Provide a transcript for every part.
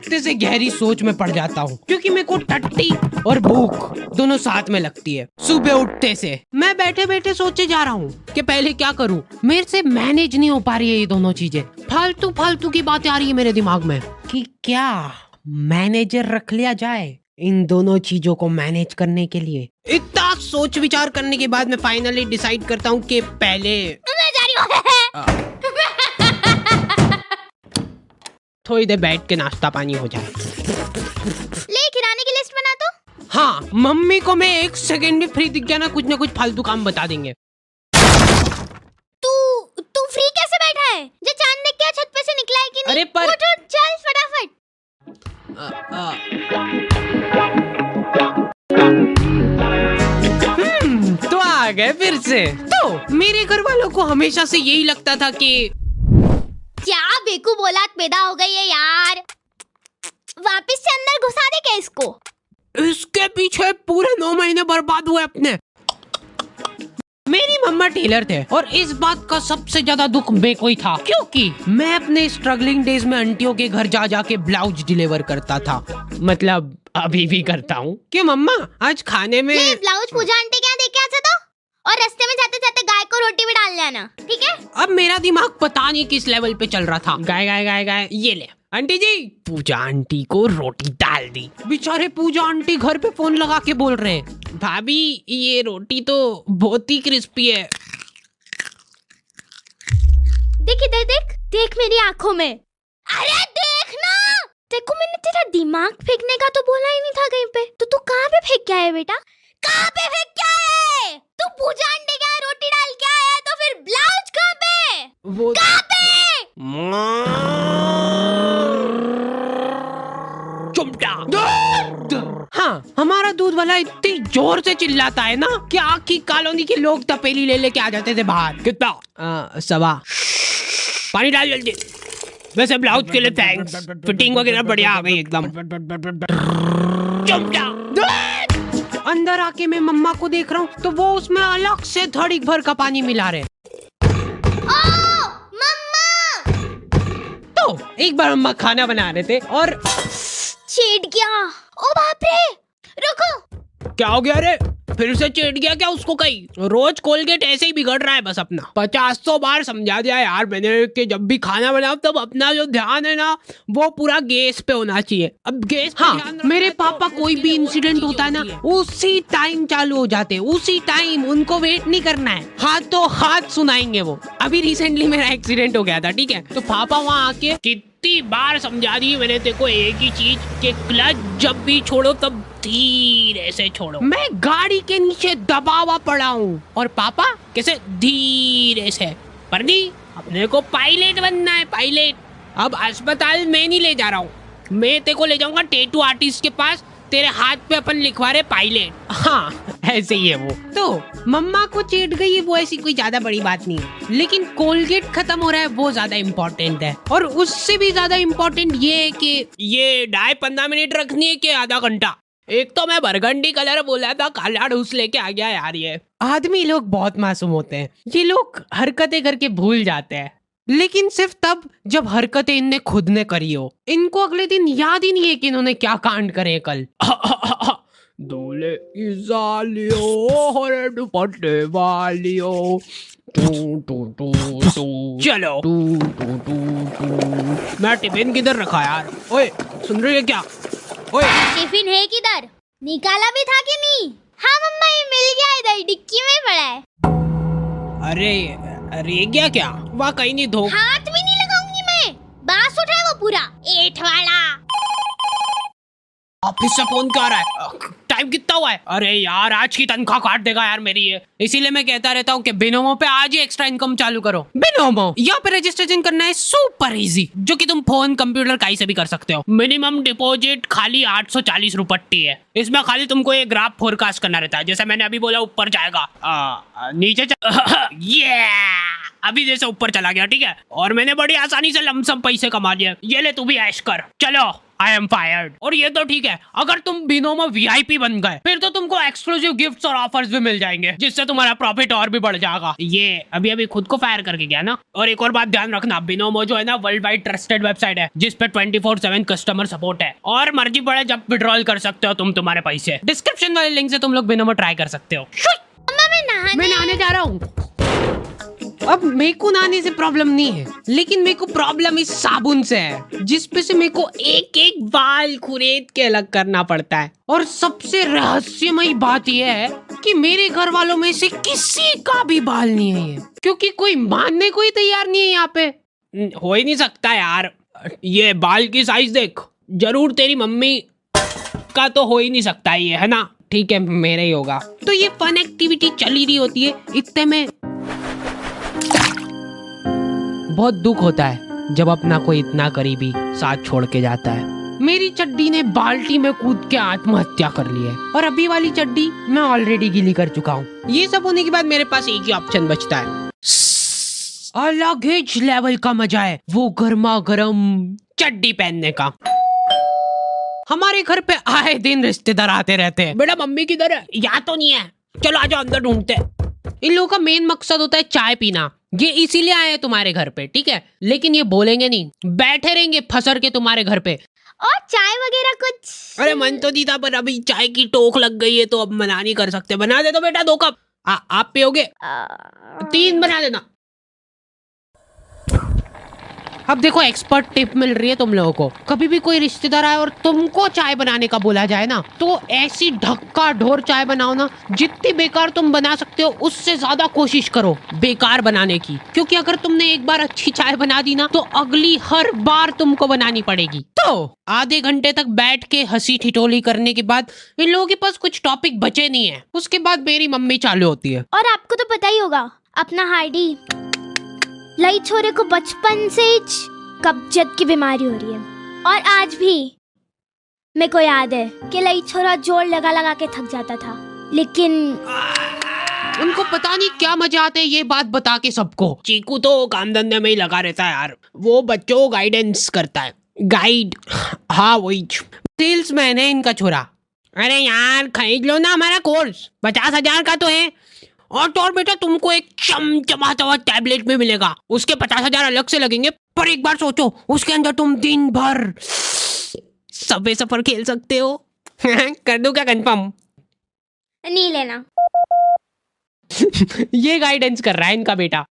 देखते से गहरी सोच में पड़ जाता हूँ, क्योंकि मेरे को टट्टी और भूख दोनों साथ में लगती है। सुबह उठते से मैं बैठे बैठे सोचे जा रहा हूँ कि पहले क्या करूँ। मेरे से मैनेज नहीं हो पा रही है ये दोनों चीजें। फालतू फालतू की बातें आ रही है मेरे दिमाग में कि क्या मैनेजर रख लिया जाए इन दोनों चीजों को मैनेज करने के लिए। इतना सोच विचार करने के बाद मैं फाइनली डिसाइड करता हूँ कि पहले मैं जा रही हूँ। थोड़ी देर बैठ के नाश्ता पानी हो जाए। ले किराने की लिस्ट बना दो। हाँ, मम्मी को मैं 1 सेकंड भी फ्री दिख गया ना कुछ फालतू काम बता देंगे। तू फ्री कैसे बैठा है? जो चांद देख के छत पे से निकला है कि नहीं? अरे पर उठ चल फटाफट। तो आ गए फिर से। तो मेरे घर वालों को हमेशा से यही लगता था कि क्या बेकूफ औलाद पैदा हो गई है यार। वापस से अंदर घुसा दे क्या इसको? इसके पीछे पूरे 9 महीने बर्बाद हुए अपने। मेरी मम्मा टेलर थे और इस बात का सबसे ज्यादा दुख मेरे को ही था, क्योंकि मैं अपने स्ट्रगलिंग डेज में आंटियों के घर जा जाके ब्लाउज डिलीवर करता था। मतलब अभी भी करता हूँ कि मम्मा आज खाने में ये ब्लाउज पूजा आंटी क्या देख के आ जाता, और रास्ते में जाते जाते गाय को रोटी भी डाल लेना, ठीक है? अब मेरा दिमाग पता नहीं किस लेवल पे चल रहा था। गाय गाय गाय गाय, ये ले आंटी जी। पूजा आंटी को रोटी डाल दी। बेचारे पूजा आंटी घर पे फोन लगा के बोल रहे हैं, भाभी ये रोटी तो बहुत ही क्रिस्पी है। देख इधर देख मेरी आंखों में। अरे देख ना, देखो मैंने तेरा दिमाग फेंकने का तो बोला ही नहीं था कहीं पे। तो तू कहाँ पे फेंक के आया है बेटा? कहाँ पे फेंक के आया है? तू पूजा आंटी के यहाँ रोटी डाल के आया है, तो फिर ब्लाउज कहाँ पे? वो कहाँ पे? हाँ, हमारा दूध वाला इतनी जोर से चिल्लाता है ना कि आखी कॉलोनी के लोग तपेली ले लेके आ जाते थे बाहर। कितना? 1.25। पानी डाल जल्दी। वैसे ब्लाउज के लिए थैंक्स, फिटिंग वगैरह बढ़िया आ गई एकदम। अंदर आके मैं मम्मा को देख रहा हूँ तो वो उसमें अलग से धड़ी भर का पानी मिला रहे। मम्मा! तो एक बार मम्मा खाना बना रहे थे और छेड़ गया। ओ बाप रे, रुको। क्या हो गया रे? फिर से चेट गया क्या उसको? कहीं रोज कोलगेट ऐसे ही बिगड़ रहा है बस अपना। 50 बार समझा दिया यार मैंने कि जब भी खाना बनाओ तब अपना जो ध्यान है ना वो पूरा गैस पे होना चाहिए। अब गैस पे ध्यान मेरे पापा कोई भी इंसिडेंट होता है ना उसी टाइम चालू हो जाते हैं, उसी टाइम। उनको वेट नहीं करना है, हाथों हाथ सुनाएंगे वो। अभी रिसेंटली मेरा एक्सीडेंट हो गया था, ठीक है? तो पापा वहाँ आके कितनी बार समझा दी मैंने तेरे को एक ही चीज कि क्लच जब भी छोड़ो तब धीरे से छोड़ो। मैं गाड़ी के नीचे दबा हुआ पड़ा हूँ और पापा कैसे धीरे से। पर नहीं, अपने को पायलट बनना है, पायलट। अब अस्पताल में नहीं ले जा रहा हूँ, मैं तेरे को ले जाऊंगा टैटू आर्टिस्ट के पास। तेरे हाथ पे अपन लिखवा रहे पायलट। हाँ ऐसे ही है वो। तो मम्मा को चेट गई वो ऐसी कोई ज्यादा बड़ी बात नहीं है, लेकिन कोलगेट खत्म हो रहा है वो ज्यादा इम्पोर्टेंट है। और उससे भी ज्यादा इम्पोर्टेंट ये है कि ये डाई 15 मिनट रखनी है कि आधा घंटा। एक तो मैं बरगंडी कलर बोला था, काला ढूस लेके आ गया यार। ये आदमी लोग बहुत मासूम होते हैं, ये लोग हरकतें करके भूल जाते हैं, लेकिन सिर्फ तब जब हरकतें इनने खुद ने करी हो। इनको अगले दिन याद ही नहीं है कि इन्होंने क्या कांड करे कल। दूल्हे की सालियों हरे दुपट्टे वालियों, चलो मैं टिफिन किधर रखा यार? ओए सुन रही है क्या? ओए टिफिन है किधर? निकाला भी था कि नहीं? हाँ मम्मा ये मिल गया, इधर डिक्की में पड़ा है। अरे क्या क्या? वहाँ कहीं नहीं धो। हाथ भी नहीं लगाऊंगी मैं, बांस उठाए वो पूरा एठ वाला। ऑफिस से फोन क्या आ रहा है? टाइम कितना हुआ है? अरे यार आज की तनख्वाह काट देगा यार मेरी ये। इसीलिए मैं कहता रहता हूँ कि बिनोमो पे आज ही एक्स्ट्रा इनकम चालू करो। बिनोमो यहाँ पे रजिस्ट्रेशन करना है सुपर इजी, जो कि तुम फोन कंप्यूटर कहीं से भी कर सकते हो। मिनिमम डिपॉजिट खाली 840 रुपये है। इसमें खाली तुमको ये ग्राफ फोरकास्ट करना रहता है। जैसे मैंने अभी बोला ऊपर जाएगा, नीचे ये अभी जैसे ऊपर चला गया, ठीक है? और मैंने बड़ी आसानी से लमसम पैसे कमा लिए। ये ले तू भी ऐश कर। चलो आई एम फायर्ड। और ये तो ठीक है, अगर तुम बिनोमो वीआईपी बन गए फिर तो तुमको एक्सक्लूसिव गिफ्ट्स और ऑफर्स भी मिल जाएंगे, जिससे तुम्हारा प्रॉफिट और भी बढ़ जाएगा। ये अभी अभी खुद को फायर करके गया ना। और एक और बात ध्यान रखना, बिनोमो जो है ना वर्ल्ड वाइड ट्रस्टेड वेबसाइट है, जिस पे 24/7 कस्टमर सपोर्ट है, और मर्जी पड़े जब विड्रॉल कर सकते हो तुम तुम्हारे पैसे। डिस्क्रिप्शन वाले लिंक से तुम लोग बिनोमो ट्राई कर सकते हो। मम्मा मैं नहाने जा रहा हूँ। अब मेरे को नहाने से प्रॉब्लम नहीं है, लेकिन मेरे को प्रॉब्लम इस साबुन से है, जिस पे से मेरे को एक एक बाल खुरेद के अलग करना पड़ता है। और सबसे रहस्यमयी बात यह है कि मेरे घर वालों में से किसी का भी बाल नहीं है ये, क्योंकि कोई मानने को ही तैयार नहीं है यहाँ पे। हो ही नहीं सकता यार, ये बाल की साइज देख, जरूर तेरी मम्मी का तो हो ही नहीं सकता ये, है ना? ठीक है, मेरा ही होगा। तो ये फन एक्टिविटी चली रही होती है, इतने में बहुत दुख होता है जब अपना कोई इतना करीबी साथ छोड़ के जाता है। मेरी चड्डी ने बाल्टी में कूद के आत्महत्या कर ली है, और अभी वाली चड्डी मैं ऑलरेडी गीली कर चुका हूँ। ये सब होने के बाद मेरे पास एक ही ऑप्शन बचता है, अलग ही लेवल का मजा है वो गर्मा गर्म चड्डी पहनने का। हमारे घर पे आए दिन रिश्तेदार आते रहते हैं। बेटा मम्मी किधर है? या तो नहीं है, चलो आजाओ अंदर ढूंढते हैं। इन लोगों का मेन मकसद होता है चाय पीना। ये इसीलिए आए हैं तुम्हारे घर पे, ठीक है? लेकिन ये बोलेंगे नहीं, बैठे रहेंगे फसर के तुम्हारे घर पे। और चाय वगैरह कुछ? अरे मन तो नहीं था, पर अभी चाय की टोक लग गई है तो अब मना नहीं कर सकते। बना दे तो बेटा 2 कप। आप पियोगे? 3 बना देना। अब देखो एक्सपर्ट टिप मिल रही है तुम लोगों को। कभी भी कोई रिश्तेदार आए और तुमको चाय बनाने का बोला जाए ना, तो ऐसी ढक्का ढोर चाय बनाओ ना, जितनी बेकार तुम बना सकते हो उससे ज्यादा कोशिश करो बेकार बनाने की। क्योंकि अगर तुमने एक बार अच्छी चाय बना दी ना, तो अगली हर बार तुमको बनानी पड़ेगी। तो आधे घंटे तक बैठ के हंसी ठिठोली करने के बाद इन लोगों के पास कुछ टॉपिक बचे नहीं है। उसके बाद मेरी मम्मी चालू होती है। और आपको तो पता ही होगा, अपना हार्डी लई छोरे को बचपन से ही कब्जियत की बीमारी हो रही है, और आज भी मेरे को याद है कि लई छोरा जोर लगा लगा के थक जाता था, लेकिन उनको पता नहीं क्या मजा आता है ये बात बता के सबको। चीकू तो काम धंधे में ही लगा रहता है यार, वो बच्चों को गाइडेंस करता है। गाइड, हाँ वही सेल्समैन है इनका छोरा। अरे यार खरीद लो ना हमारा कोर्स, 50,000 का तो है। और तो और बेटा तुमको एक चमचमाता हुआ टैबलेट में मिलेगा, उसके 50,000 अलग से लगेंगे। पर एक बार सोचो, उसके अंदर तुम दिन भर सबवे सफर खेल सकते हो। कर दो क्या कंफर्म? नहीं लेना। ये गाइडेंस कर रहा है इनका बेटा।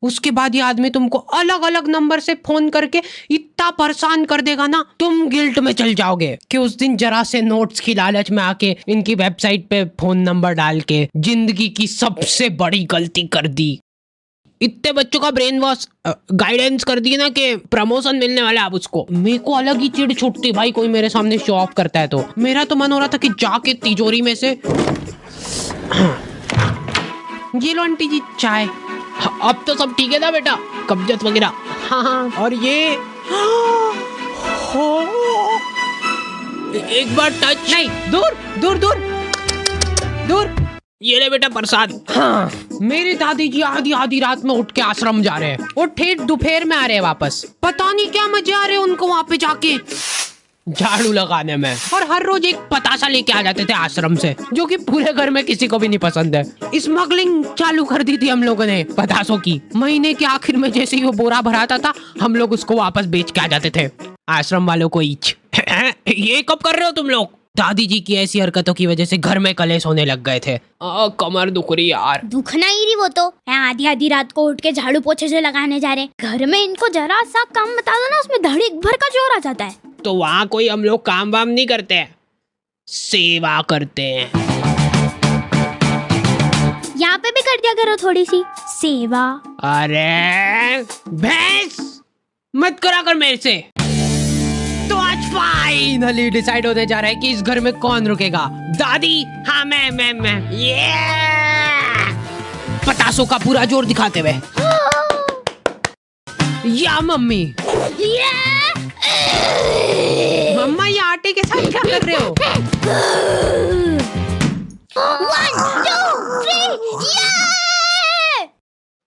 उसके बाद ये आदमी तुमको अलग अलग नंबर से फोन करके इतना परेशान कर देगा ना, तुम गिल्ट में चल जाओगे कि उस दिन जरा से नोट्स की लालच में आके इनकी वेबसाइट पे फोन नंबर डाल के जिंदगी की सबसे बड़ी गलती कर दी। इतने बच्चों का ब्रेन वॉश गाइडेंस कर दी ना कि प्रमोशन मिलने वाला है अब उसको। मेरे को अलग ही चिढ़ छुटती भाई, कोई मेरे सामने शो ऑफ करता है तो। मेरा तो मन हो रहा था कि जाके तिजोरी में से ये लो आंटी जी चाय। अब तो सब ठीक है ना बेटा, कब्जियत वगैरह? हाँ। और ये एक बार टच नहीं, दूर दूर दूर दूर। ये ले बेटा प्रसाद। हाँ, मेरी दादी जी आधी आधी रात में उठ के आश्रम जा रहे हैं और ठेठ दोपहर में आ रहे हैं वापस। पता नहीं क्या मजे आ रहे हैं उनको वहाँ पे जाके झाड़ू लगाने में। और हर रोज एक पतासा लेके आ जाते थे आश्रम से, जो कि पूरे घर में किसी को भी नहीं पसंद है। स्मगलिंग चालू कर दी थी हम लोगों ने पतासों की। महीने के आखिर में जैसे ही वो बोरा भराता था, हम लोग उसको वापस बेच के आ जाते थे आश्रम वालों को ईच। ये कब कर रहे हो तुम लोग? दादी जी की ऐसी हरकतों की वजह से घर में कलेश होने लग गए थे। कमर दुख रही यार। दुखना ही रही वो तो। आधी आधी रात को उठ के झाड़ू पोछे से लगाने जा रहे। घर में इनको जरा सा काम बता दो ना, उसमें धड़ीक भर का जोर आ जाता है। तो वहाँ कोई हम लोग काम वाम नहीं करते हैं, सेवा करते हैं। यहाँ पे भी कर दिया करो थोड़ी सी सेवा। अरे भैंस मत करा कर मेरे से। तो आज फाइनली डिसाइड होने जा रहा है कि इस घर में कौन रुकेगा। दादी? हाँ मैं ये पतासों का पूरा जोर दिखाते हुए। या मम्मी? मम्मा ये आटे के साथ क्या कर रहे हो? 1 2 3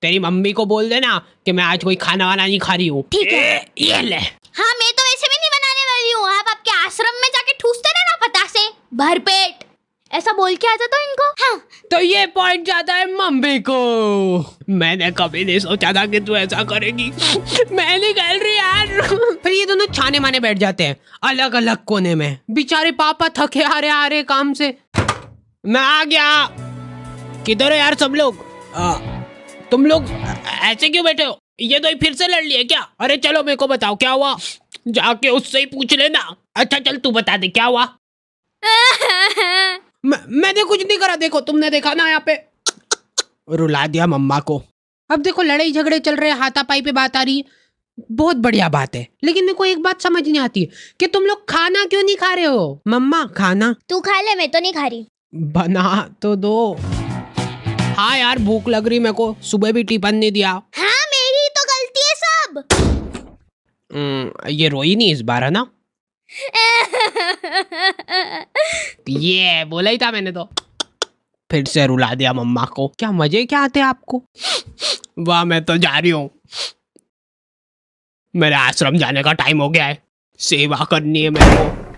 तेरी मम्मी को बोल देना कि मैं आज कोई खाना वाना नहीं खा रही हूँ। ठीक है। ये ले। हाँ मैं तो वैसे भी नहीं बनाने वाली हूँ, आप भरपेट ऐसा बोल के आ जाता इनको। हाँ तो ये पॉइंट जाता है मम्मी को। मैंने कभी नहीं सोचा था कि तू ऐसा करेगी। मैं नहीं खेल रही यार। फिर ये दोनों छाने माने बैठ जाते हैं अलग अलग कोने में। बेचारे पापा थके आ रहे काम से। मैं आ गया। किधर है यार सब लोग? तुम लोग ऐसे क्यों बैठे हो? ये दो फिर से लड़ लिए क्या? अरे चलो मेरे को बताओ क्या हुआ, जाके उससे ही पूछ लेना। अच्छा चल तू बता दे क्या हुआ। मैंने कुछ नहीं करा, देखो तुमने देखा ना यहाँ पे। रुला दिया मम्मा को। अब देखो लड़ाई झगड़े चल रहे, हाथापाई पे बात आ रही है, बहुत बढ़िया बात है। लेकिन मेरे को एक बात समझ नहीं आती कि तुम लोग खाना क्यों नहीं खा रहे हो? मम्मा खाना तू खा ले, मैं तो नहीं खा रही। बना तो दो। हाँ यार भूख लग रही मेरे को, सुबह भी टिफिन नहीं दिया। हाँ मेरी तो गलती है सब। ये रोई नहीं इस बार है ना? ये बोला ही था मैंने तो। फिर से रुला दिया मम्मा को। क्या मजे क्या आते हैं आपको? वाह मैं तो जा रही हूँ, मेरे आश्रम जाने का टाइम हो गया है, सेवा करनी है मेरे को।